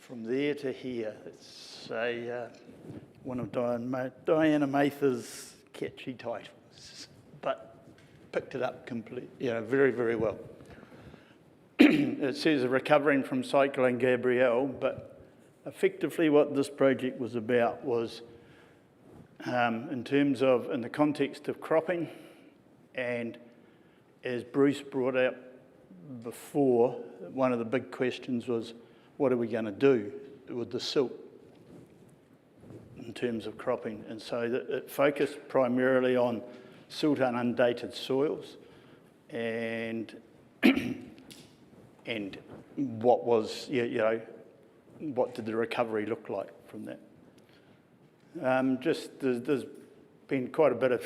from there to here. It's one of Diana Mather's catchy titles, but picked it up very, very well. It says recovering from Cyclone Gabrielle, but effectively what this project was about was in the context of cropping, and as Bruce brought up before, one of the big questions was, what are we going to do with the silt in terms of cropping? And so it focused primarily on silt inundated soils and what was, what did the recovery look like from that? There's been quite a bit of,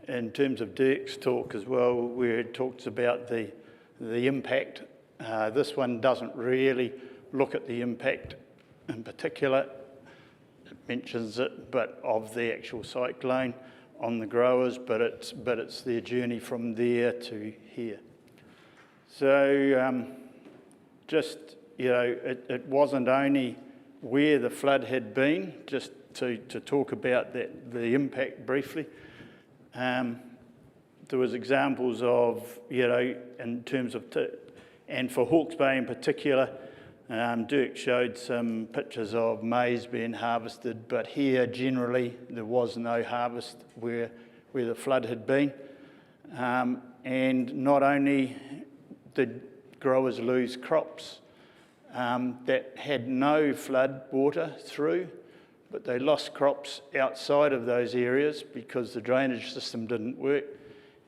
in terms of Dirk's talk as well, where it talks about the impact. This one doesn't really look at the impact in particular. It mentions it, but of the actual cyclone on the growers, but it's their journey from there to here. So it wasn't only where the flood had been, just to talk about the impact briefly. There was examples of, in terms of, and for Hawke's Bay in particular, Dirk showed some pictures of maize being harvested, but here generally there was no harvest where the flood had been. And not only did growers lose crops that had no flood water through, but they lost crops outside of those areas because the drainage system didn't work,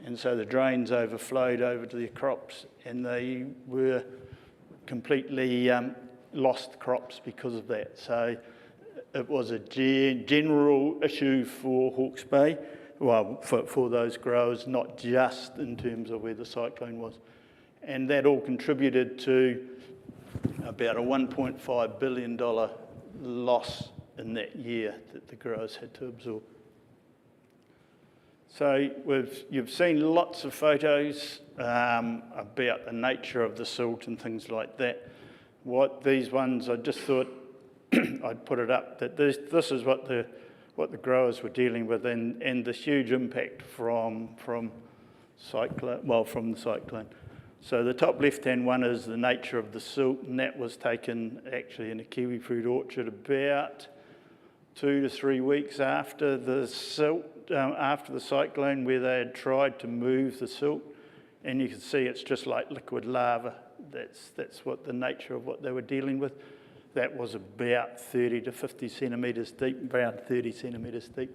and so the drains overflowed over to the crops, and they were completely lost crops because of that. So it was a general issue for Hawke's Bay, well, for those growers, not just in terms of where the cyclone was. And that all contributed to about a $1.5 billion loss in that year that the growers had to absorb. So you've seen lots of photos about the nature of the silt and things like that. These ones, I just thought I'd put it up, that this is what the growers were dealing with, and the huge impact from the cyclone. So the top left-hand one is the nature of the silt, and that was taken actually in a kiwi fruit orchard about 2 to 3 weeks after the cyclone, where they had tried to move the silt, and you can see it's just like liquid lava. That's what the nature of what they were dealing with. That was about 30 to 50 centimetres deep, around 30 centimetres deep.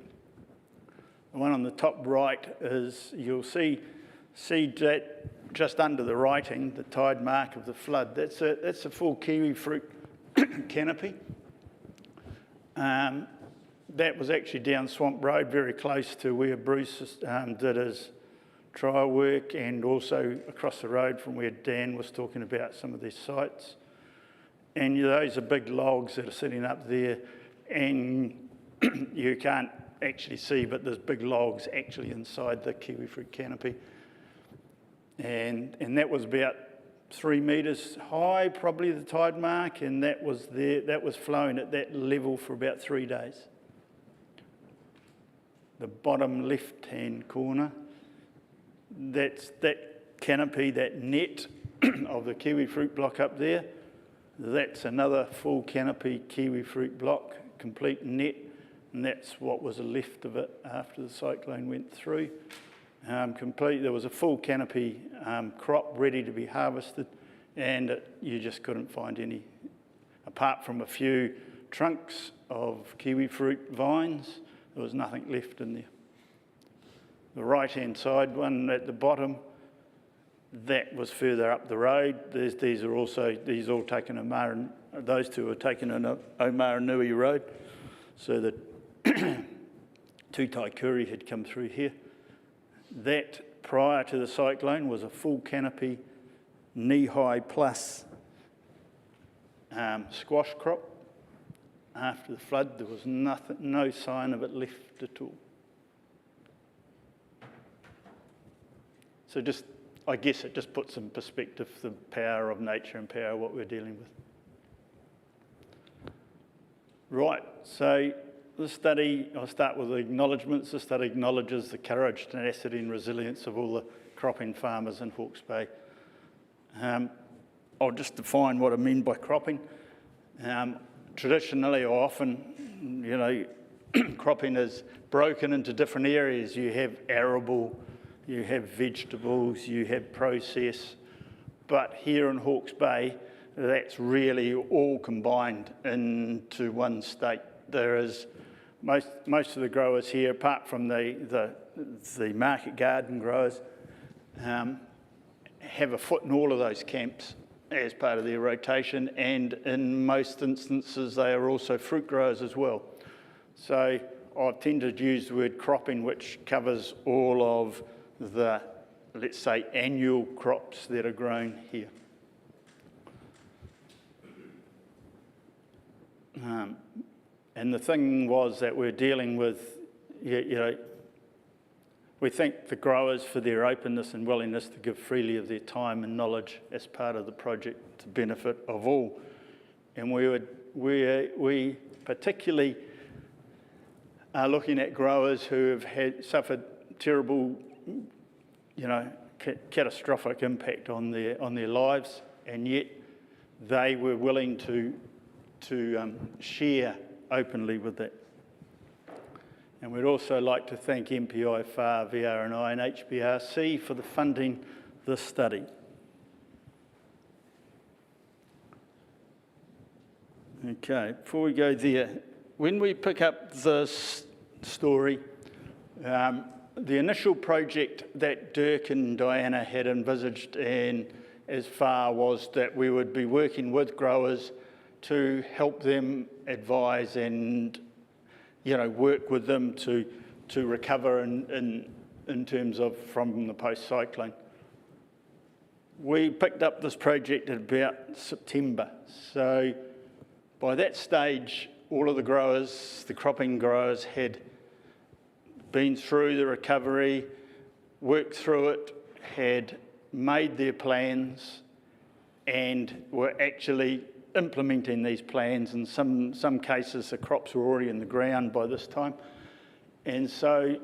The one on the top right is, you'll see that just under the writing, the tide mark of the flood. That's a full kiwi fruit canopy. That was actually down Swamp Road, very close to where Bruce did his trial work, and also across the road from where Dan was talking about some of these sites. And those are big logs that are sitting up there, and you can't actually see, but there's big logs actually inside the kiwi fruit canopy. And that was about 3 metres high, probably the tide mark, and that was flowing at that level for about 3 days. The bottom left-hand corner, that's that canopy, that net of the kiwi fruit block up there. That's another full canopy kiwi fruit block, complete net, and that's what was left of it after the cyclone went through. There was a full canopy crop ready to be harvested, and you just couldn't find any, apart from a few trunks of kiwi fruit vines. There was nothing left in there. The right-hand side one at the bottom, that was further up the road. These all taken on those two were taken on Omaranui Road. So the two Taikuri had come through here. That, prior to the cyclone, was a full canopy, knee-high plus squash crop. After the flood, there was no sign of it left at all. So I guess it just puts in perspective the power of nature and power of what we're dealing with. Right, so the study, I'll start with the acknowledgements. The study acknowledges the courage, tenacity and resilience of all the cropping farmers in Hawke's Bay. I'll just define what I mean by cropping. Traditionally, or often, you know, cropping is broken into different areas. You have arable, you have vegetables, you have process, but here in Hawke's Bay, that's really all combined into one state. There is most of the growers here, apart from the market garden growers, have a foot in all of those camps as part of their rotation, and in most instances they are also fruit growers as well. So I've tended to use the word cropping, which covers all of the, let's say, annual crops that are grown here. And the thing was that we're dealing with, you know, we thank the growers for their openness and willingness to give freely of their time and knowledge as part of the project to benefit of all. And we particularly are looking at growers who have suffered terrible, you know, catastrophic impact on their lives, and yet they were willing to share openly with that. And we'd also like to thank MPI, FAR, VRNI and HBRC for the funding this study. Okay, before we go there, when we pick up this story, the initial project that Dirk and Diana had envisaged and as far was that we would be working with growers to help them advise and, you know, work with them to recover in terms of from the post-cyclone. We picked up this project at about September. So by that stage, all of the growers, the cropping growers, had been through the recovery, worked through it, had made their plans, and were actually implementing these plans. In some cases, the crops were already in the ground by this time. And so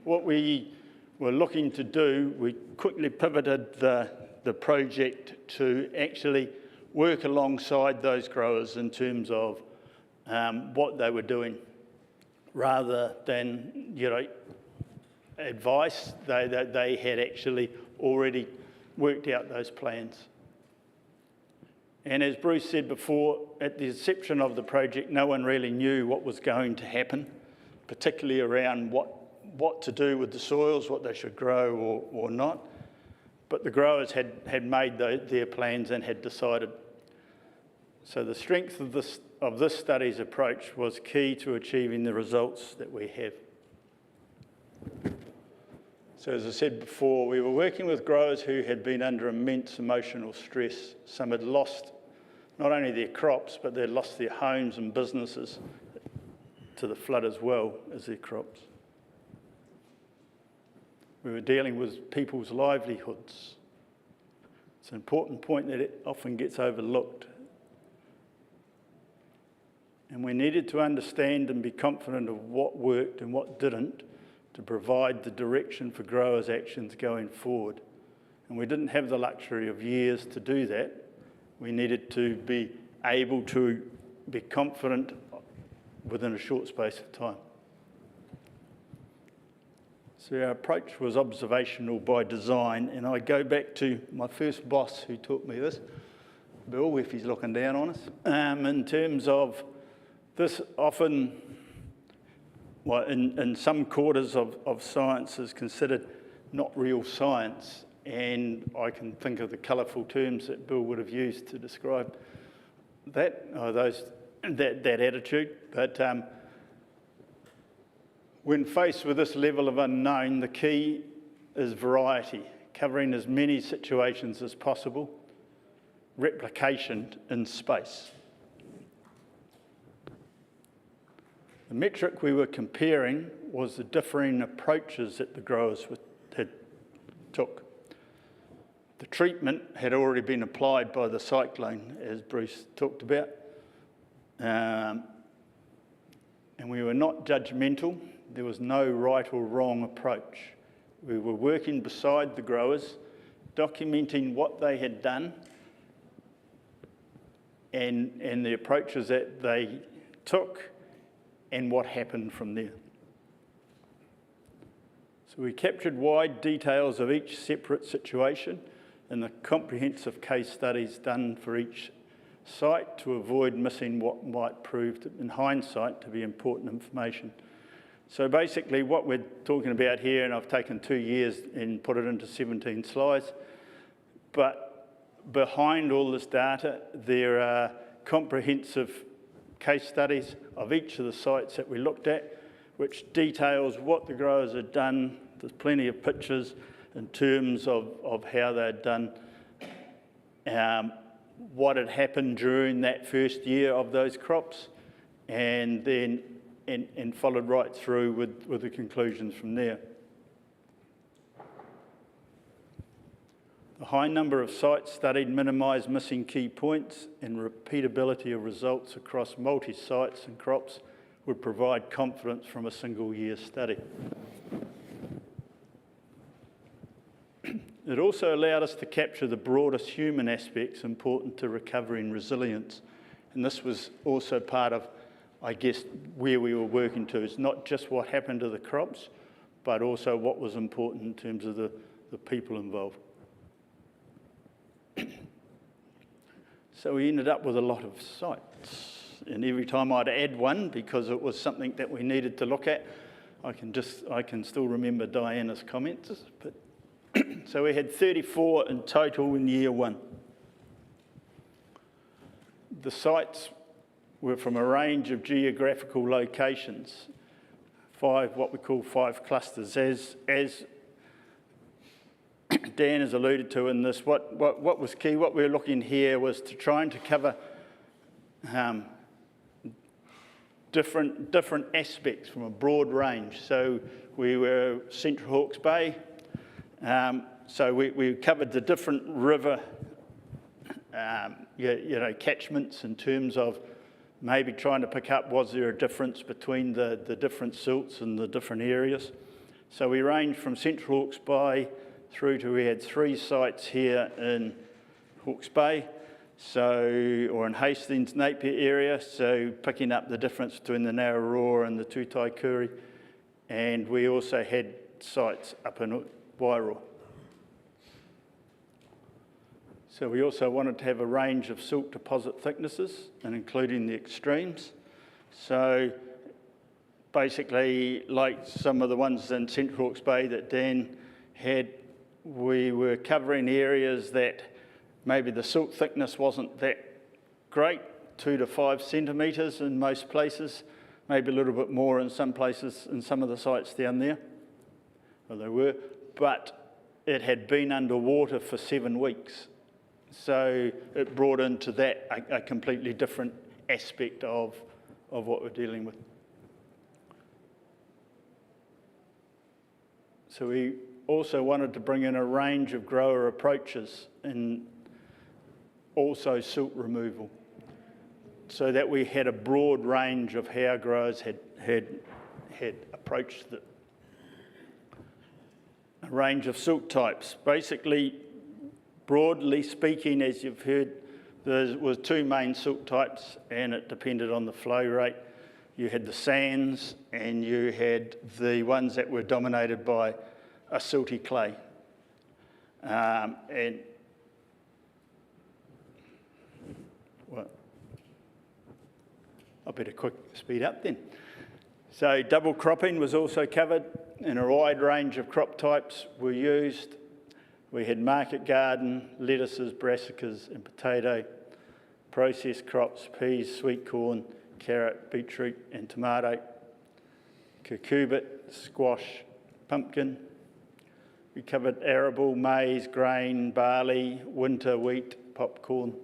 what we were looking to do, we quickly pivoted the project to actually work alongside those growers in terms of what they were doing, rather than, you know, advice. They had actually already worked out those plans. And as Bruce said before, at the inception of the project, no one really knew what was going to happen, particularly around what to do with the soils, what they should grow or not. But the growers had made their plans and had decided. So the strength of this study's approach was key to achieving the results that we have. So as I said before, we were working with growers who had been under immense emotional stress. Some had lost not only their crops, but they'd lost their homes and businesses to the flood as well as their crops. We were dealing with people's livelihoods. It's an important point that it often gets overlooked. And we needed to understand and be confident of what worked and what didn't to provide the direction for growers' actions going forward. And we didn't have the luxury of years to do that. We needed to be able to be confident within a short space of time. So our approach was observational by design, and I go back to my first boss who taught me this, Bill, if he's looking down on us, in terms of this often, well, in some quarters of science is considered not real science, and I can think of the colourful terms that Bill would have used to describe that, that attitude. But when faced with this level of unknown, the key is variety, covering as many situations as possible, replication in space. The metric we were comparing was the differing approaches that the growers took. The treatment had already been applied by the cyclone, as Bruce talked about, And we were not judgmental. There was no right or wrong approach. We were working beside the growers, documenting what they had done and the approaches that they took and what happened from there. So we captured wide details of each separate situation and the comprehensive case studies done for each site to avoid missing what might prove in hindsight to be important information. So basically what we're talking about here, and I've taken 2 years and put it into 17 slides, but behind all this data, there are comprehensive case studies of each of the sites that we looked at, which details what the growers had done. There's plenty of pictures in terms of how they'd done, what had happened during that first year of those crops, and then and followed right through with the conclusions from there. The high number of sites studied minimised missing key points, and repeatability of results across multi-sites and crops would provide confidence from a single year study. It also allowed us to capture the broadest human aspects important to recovery and resilience. And this was also part of, I guess, where we were working to. It's not just what happened to the crops, but also what was important in terms of the people involved. So we ended up with a lot of sites. And every time I'd add one, because it was something that we needed to look at, I can still remember Diana's comments. But so we had 34 in total in year one. The sites were from a range of geographical locations, what we call 5 clusters. As Dan has alluded to in this, what was key, what we were looking here was to trying to cover different aspects from a broad range. So we were Central Hawke's Bay, so we covered the different river catchments in terms of maybe trying to pick up, was there a difference between the different silts and the different areas. So we ranged from Central Hawke's Bay through to, we had 3 sites here in Hawke's Bay, or in Hastings, Napier area, so picking up the difference between the Narraroa and the Tutaikuri, and we also had sites up in Wairoa. So we also wanted to have a range of silt deposit thicknesses, and including the extremes. So basically, like some of the ones in Central Hawke's Bay that Dan had, we were covering areas that maybe the silt thickness wasn't that great, 2 to 5 centimetres in most places, maybe a little bit more in some places, in some of the sites down there. Well, they were, but it had been underwater for 7 weeks. So it brought into that a completely different aspect of what we're dealing with. So we also wanted to bring in a range of grower approaches and also silt removal, so that we had a broad range of how growers had approached it. A range of silt types. Basically, broadly speaking, as you've heard, there was 2 main silt types, and it depended on the flow rate. You had the sands, and you had the ones that were dominated by a silty clay. And well, I better speed up then. So double cropping was also covered, and a wide range of crop types were used. We had market garden, lettuces, brassicas and potato, processed crops, peas, sweet corn, carrot, beetroot and tomato, cucurbit, squash, pumpkin. We covered arable, maize, grain, barley, winter wheat, popcorn.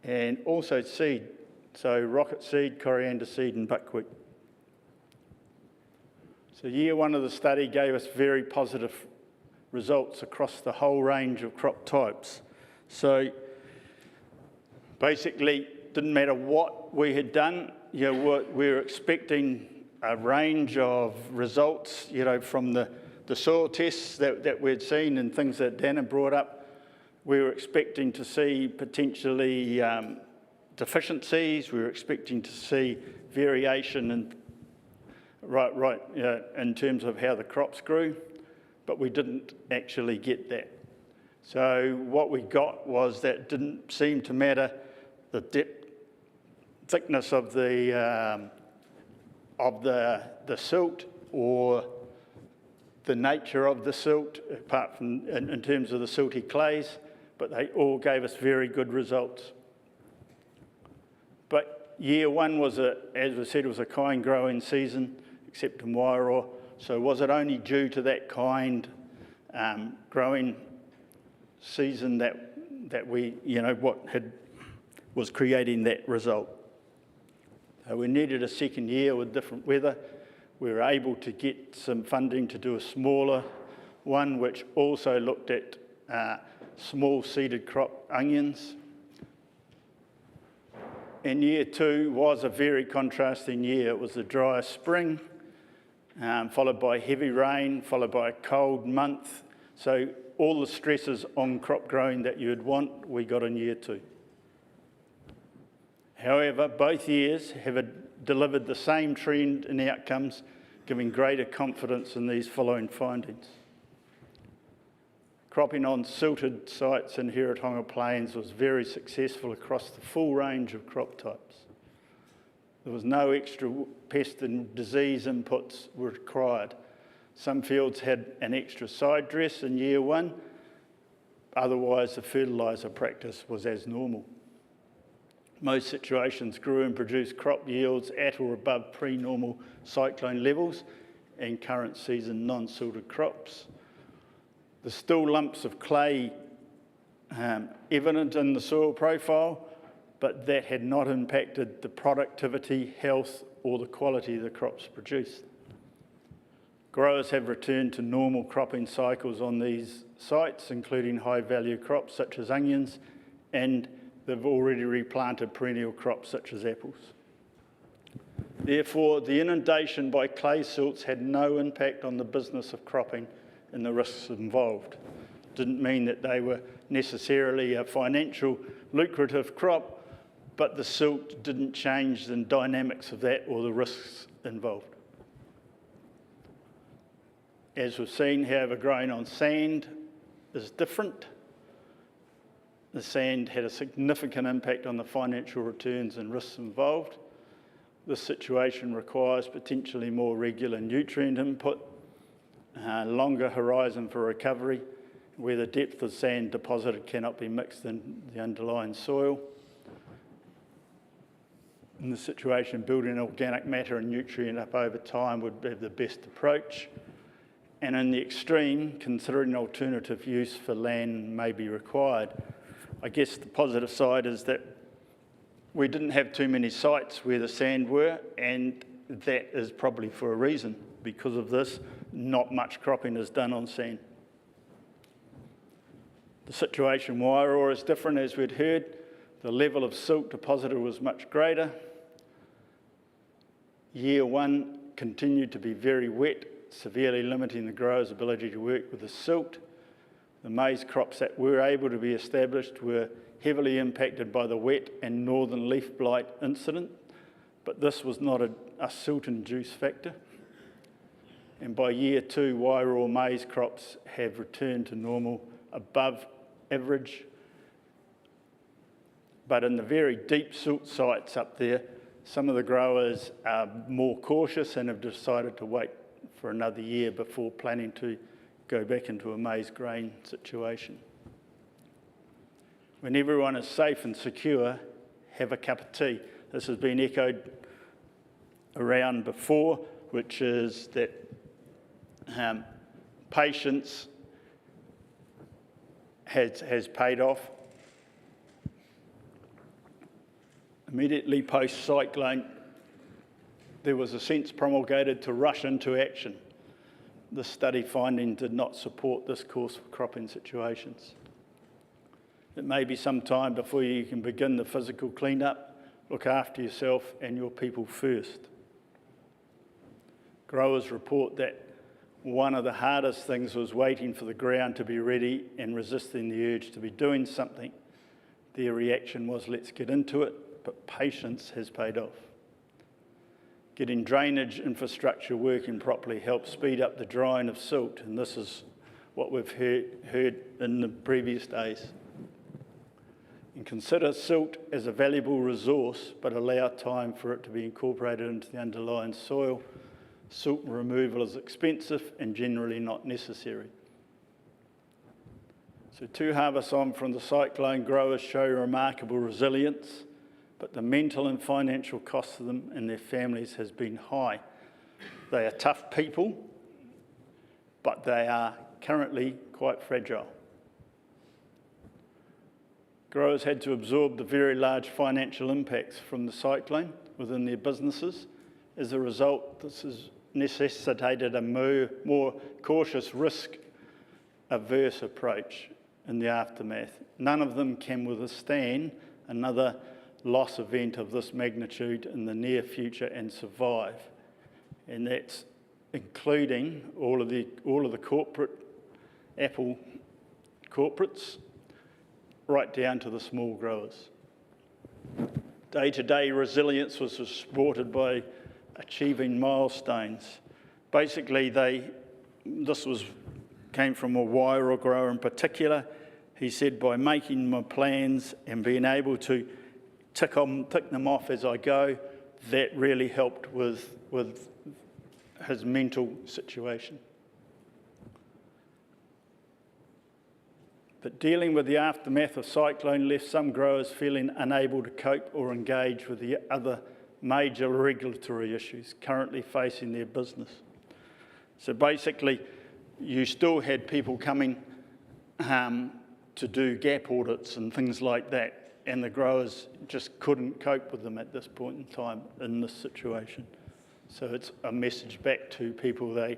And also seed, so rocket seed, coriander seed and buckwheat. So year one of the study gave us very positive results across the whole range of crop types. So basically, didn't matter what we had done, we were expecting a range of results, from the soil tests that we'd seen and things that Dan had brought up. We were expecting to see potentially deficiencies. We were expecting to see variation in in terms of how the crops grew, but we didn't actually get that. So what we got was that it didn't seem to matter the thickness of the silt or the nature of the silt, apart from in terms of the silty clays, but they all gave us very good results. But year one was, as we said, was a kind growing season, except in Wairoa. So was it only due to that kind growing season that we, was creating that result? So we needed a second year with different weather. We were able to get some funding to do a smaller one, which also looked at small seeded crop onions. And year two was a very contrasting year. It was a dry spring, followed by heavy rain, followed by a cold month. So all the stresses on crop growing that you would want, we got in year two. However, both years have delivered the same trend in outcomes, giving greater confidence in these following findings. Cropping on silted sites in Heretaunga Plains was very successful across the full range of crop types. There was no extra pest and disease inputs were required. Some fields had an extra side dress in year one, otherwise the fertiliser practice was as normal. Most situations grew and produced crop yields at or above pre-normal cyclone levels and current season non-silted crops. There's still lumps of clay evident in the soil profile, but that had not impacted the productivity, health, or the quality of the crops produced. Growers have returned to normal cropping cycles on these sites, including high-value crops such as onions, and they've already replanted perennial crops such as apples. Therefore, the inundation by clay silts had no impact on the business of cropping and the risks involved. Didn't mean that they were necessarily a financial lucrative crop, but the silt didn't change the dynamics of that or the risks involved. As we've seen, however, growing on sand is different. The sand had a significant impact on the financial returns and risks involved. This situation requires potentially more regular nutrient input, longer horizon for recovery, where the depth of sand deposited cannot be mixed in the underlying soil. In this situation, building organic matter and nutrient up over time would be the best approach. And in the extreme, considering alternative use for land may be required. I guess the positive side is that we didn't have too many sites where the sand were, and that is probably for a reason. Because of this, not much cropping is done on sand. The situation in Wairoa is different, as we'd heard. The level of silt deposited was much greater. Year one continued to be very wet, severely limiting the growers' ability to work with the silt. The maize crops that were able to be established were heavily impacted by the wet and northern leaf blight incident, but this was not a silt-induced factor. And by year two, Wairoa maize crops have returned to normal above average. But in the very deep silt sites up there, some of the growers are more cautious and have decided to wait for another year before planning to go back into a maize grain situation. When everyone is safe and secure, have a cup of tea. This has been echoed around before, which is that patience has paid off. Immediately post-cyclone, there was a sense promulgated to rush into action. The study finding did not support this course for cropping situations. It may be some time before you can begin the physical clean-up. Look after yourself and your people first. Growers report that one of the hardest things was waiting for the ground to be ready and resisting the urge to be doing something. Their reaction was, let's get into it, but patience has paid off. Getting drainage infrastructure working properly helps speed up the drying of silt, and this is what we've heard in the previous days. And consider silt as a valuable resource, but allow time for it to be incorporated into the underlying soil. Silt removal is expensive and generally not necessary. So 2 harvests on from the cyclone, growers show remarkable resilience, but the mental and financial cost of them and their families has been high. They are tough people, but they are currently quite fragile. Growers had to absorb the very large financial impacts from the cyclone within their businesses. As a result, this has necessitated a more cautious, risk-averse approach in the aftermath. None of them can withstand another loss event of this magnitude in the near future and survive. And that's including all of the corporate, Apple corporates, right down to the small growers. Day-to-day resilience was supported by achieving milestones. Basically, this came from a Wairau grower in particular. He said, by making my plans and being able to tick them off as I go, that really helped with his mental situation. But dealing with the aftermath of cyclone left some growers feeling unable to cope or engage with the other major regulatory issues currently facing their business. So basically, you still had people coming to do gap audits and things like that, and the growers just couldn't cope with them at this point in time in this situation. So it's a message back to people, they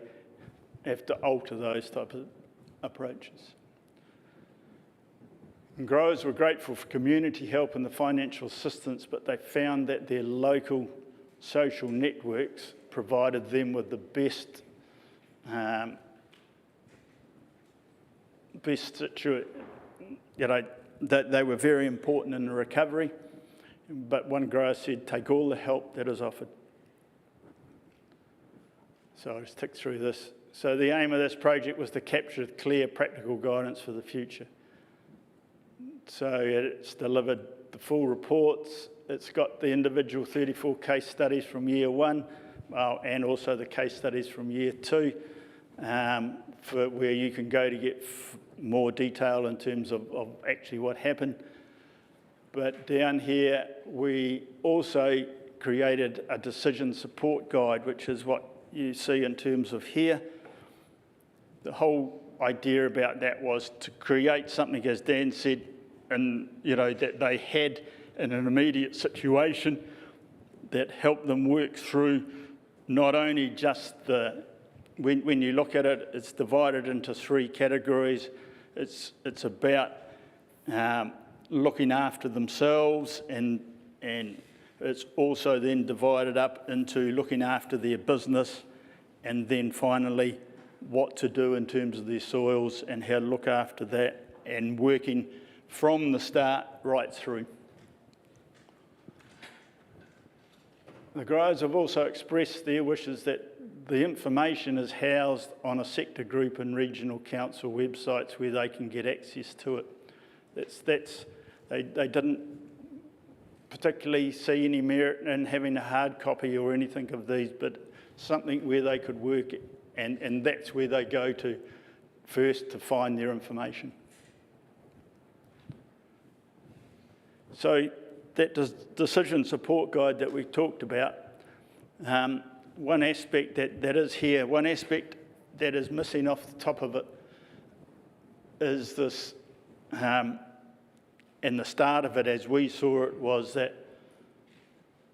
have to alter those type of approaches. And growers were grateful for community help and the financial assistance, but they found that their local social networks provided them with the best that they were very important in the recovery. But one grower said, take all the help that is offered. So I'll just tick through this. So the aim of this project was to capture clear, practical guidance for the future. So it's delivered the full reports. It's got the individual 34 case studies from year 1, and also the case studies from year 2, for where you can go to get more detail in terms of actually what happened. But down here, we also created a decision support guide, which is what you see in terms of here. The whole idea about that was to create something, as Dan said, and that they had in an immediate situation that helped them work through not only just when you look at it, it's divided into 3 categories. It's about looking after themselves, and it's also then divided up into looking after their business, and then finally what to do in terms of their soils and how to look after that, and working from the start right through. The growers have also expressed their wishes that the information is housed on a sector group and regional council websites where they can get access to it. They didn't particularly see any merit in having a hard copy or anything of these, but something where they could work, and that's where they go to first to find their information. So that decision support guide that we talked about, one aspect that is here, one aspect that is missing off the top of it is this, and the start of it as we saw it was that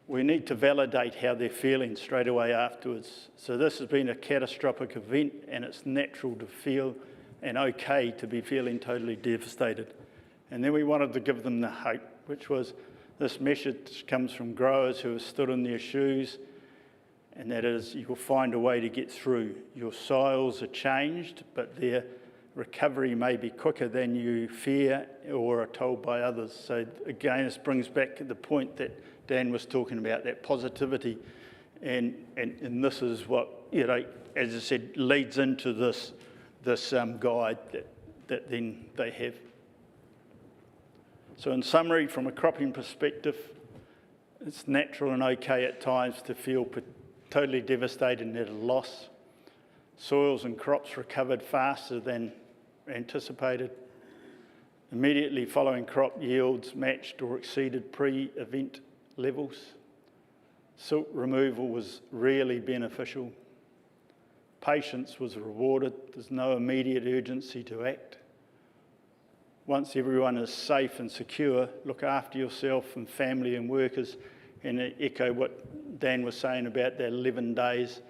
we need to validate how they're feeling straight away afterwards. So this has been a catastrophic event, and it's natural to feel and okay to be feeling totally devastated. And then we wanted to give them the hope, which was this message comes from growers who have stood in their shoes, and that is, you will find a way to get through. Your soils are changed, but their recovery may be quicker than you fear or are told by others. So again, this brings back the point that Dan was talking about, that positivity. And this is what, you know, as I said, leads into this guide that then they have. So in summary, from a cropping perspective, it's natural and okay at times to feel totally devastated and at a loss. Soils and crops recovered faster than anticipated. Immediately following crop yields matched or exceeded pre-event levels. Silt removal was really beneficial. Patience was rewarded. There's no immediate urgency to act. Once everyone is safe and secure, look after yourself and family and workers, and echo what Dan was saying about that 11 days.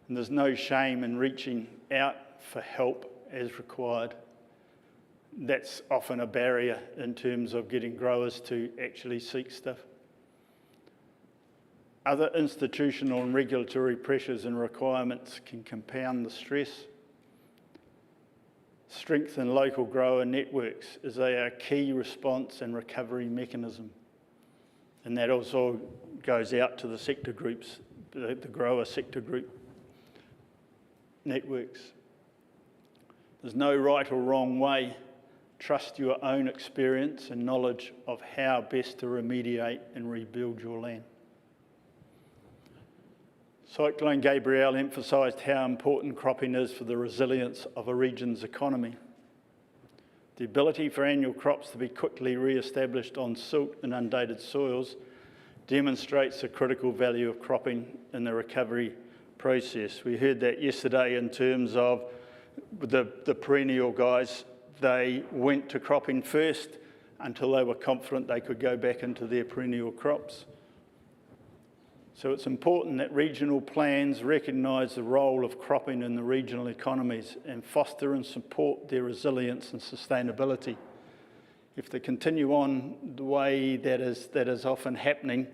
And there's no shame in reaching out for help as required. That's often a barrier in terms of getting growers to actually seek stuff. Other institutional and regulatory pressures and requirements can compound the stress. Strengthen local grower networks as they are a key response and recovery mechanism. And that also goes out to the sector groups, the grower sector group networks. There's no right or wrong way. Trust your own experience and knowledge of how best to remediate and rebuild your land. Cyclone Gabrielle emphasised how important cropping is for the resilience of a region's economy. The ability for annual crops to be quickly re-established on silt and undated soils demonstrates the critical value of cropping in the recovery process. We heard that yesterday in terms of the perennial guys. They went to cropping first until they were confident they could go back into their perennial crops. So it's important that regional plans recognise the role of cropping in the regional economies and foster and support their resilience and sustainability. If they continue on the way that is often happening,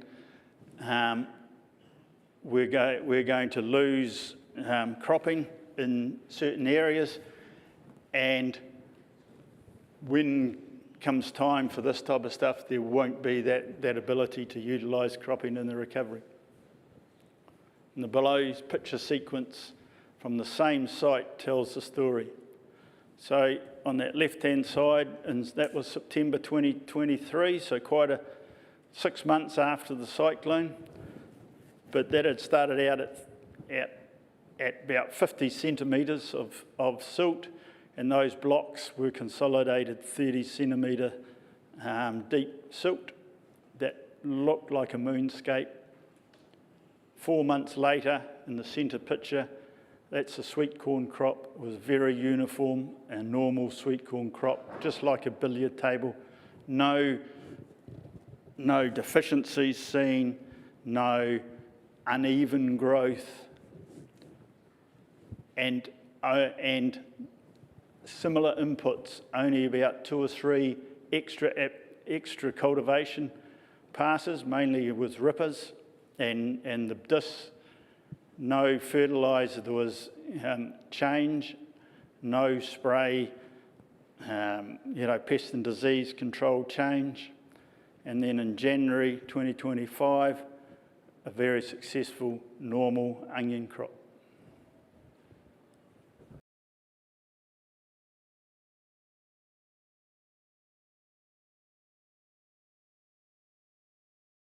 we're going to lose cropping in certain areas, and when comes time for this type of stuff, there won't be that ability to utilise cropping in the recovery. And the below picture sequence from the same site tells the story. So on that left-hand side, and that was September 2023, so quite 6 months after the cyclone, but that had started out at about 50 centimetres of silt, and those blocks were consolidated 30 centimetre deep silt that looked like a moonscape. 4 months later, in the centre picture, that's a sweet corn crop. It was very uniform, a normal sweet corn crop, just like a billiard table. No deficiencies seen, no uneven growth, and similar inputs, only about 2 or 3 extra cultivation passes, mainly with rippers. And the discs, no fertiliser, there was change, no spray, pest and disease control change. And then in January 2025, a very successful normal onion crop.